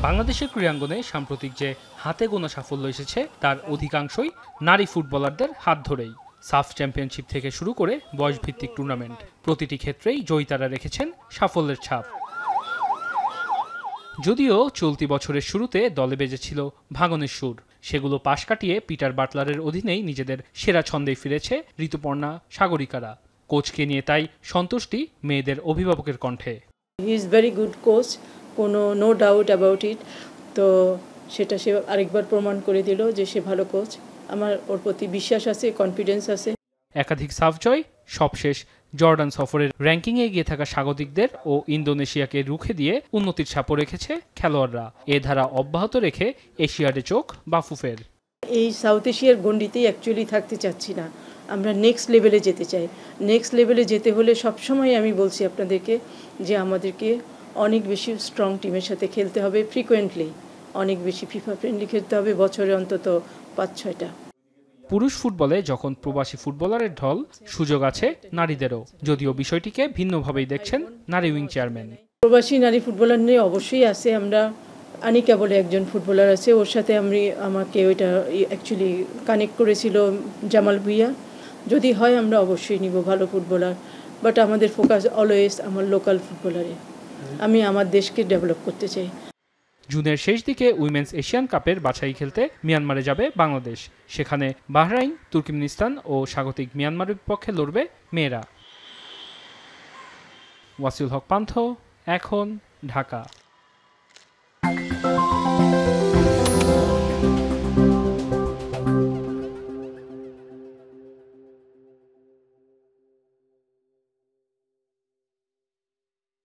বাংলাদেশের ক্রীড়াঙ্গনে সাম্প্রতিক যে হাতে গোনা সাফল্য এসেছে তার অধিকাংশই নারী ফুটবলারদের হাত ধরেই। সাফ চ্যাম্পিয়নশিপ থেকে শুরু করে বয়সভিত্তিক টুর্নামেন্ট, প্রতিটি ক্ষেত্রেই জয়িতারা রেখেছেন সাফল্যের ছাপ। যদিও চলতি বছরের শুরুতে দলে বেজেছিল ভাঙনের সুর, সেগুলো পাশ কাটিয়ে পিটার বাটলারের অধীনেই নিজেদের সেরা ছন্দেই ফিরেছে ঋতুপর্ণা সাগরিকারা। কোচকে নিয়ে তাই সন্তুষ্টি মেয়েদের অভিভাবকের কণ্ঠে। He is very good coach, কোনো নো ডাউট অ্যাবাউট ইট। তো সেটা সে আরেকবার প্রমাণ করে দিল যে সে ভালো কোচ। আমার ওর প্রতি বিশ্বাস আছে, কনফিডেন্স আছে। একাধিক সাফ জয়, সবশেষ জর্ডান সফরের র্যাঙ্কিংয়ে এগিয়ে থাকা স্বাগতিকদের ও ইন্দোনেশিয়াকে রুখে দিয়ে উন্নতির ছাপও রেখেছে খেলোয়াড়রা। এ ধারা অব্যাহত রেখে এশিয়াডে চোখ বাফুফের। এই সাউথ এশিয়ার গণ্ডিতেই অ্যাকচুয়ালি থাকতে চাচ্ছি না, আমরা নেক্সট লেভেলে যেতে চাই। নেক্সট লেভেলে যেতে হলে সবসময় আমি বলছি আপনাদেরকে যে আমাদেরকে অনেক বেশি স্ট্রং টিমের সাথে খেলতে হবে, ফ্রিকোয়েন্টলি অনেক বেশি ফিফা ফ্রেন্ডলি খেলতে হবে, বছরে অন্তত 5-6টা। পুরুষ ফুটবলে যখন প্রবাসী ফুটবলারের ঢল, সুযোগ আছে নারীদেরও, যদিও বিষয়টিকে ভিন্নভাবেই দেখছেন নারী উইং চেয়ারম্যান। প্রবাসী নারী ফুটবলার নিয়ে অবশ্যই আছে। আমরা আনিকা বলে একজন ফুটবলার আছে, ওর সাথে আমাকে ওইটা অ্যাকচুয়ালি কানেক্ট করেছিল জামাল ভুইয়া। যদি হয় আমরা অবশ্যই নিব ভালো ফুটবলার, বাট আমাদের ফোকাস অলওয়েজ আমার লোকাল ফুটবলারে। আমি আমার দেশকে ডেভেলপ করতে চাই। জুনের শেষ দিকে উইমেন্স এশিয়ান কাপের বাছাই খেলতে মিয়ানমারে যাবে বাংলাদেশ। সেখানে বাহরাইন, তুর্কমেনিস্তান ও স্বাগতিক মিয়ানমারের বিপক্ষে লড়বে মেয়েরা। ওয়াসিউল হক পান্থ, এখন, ঢাকা।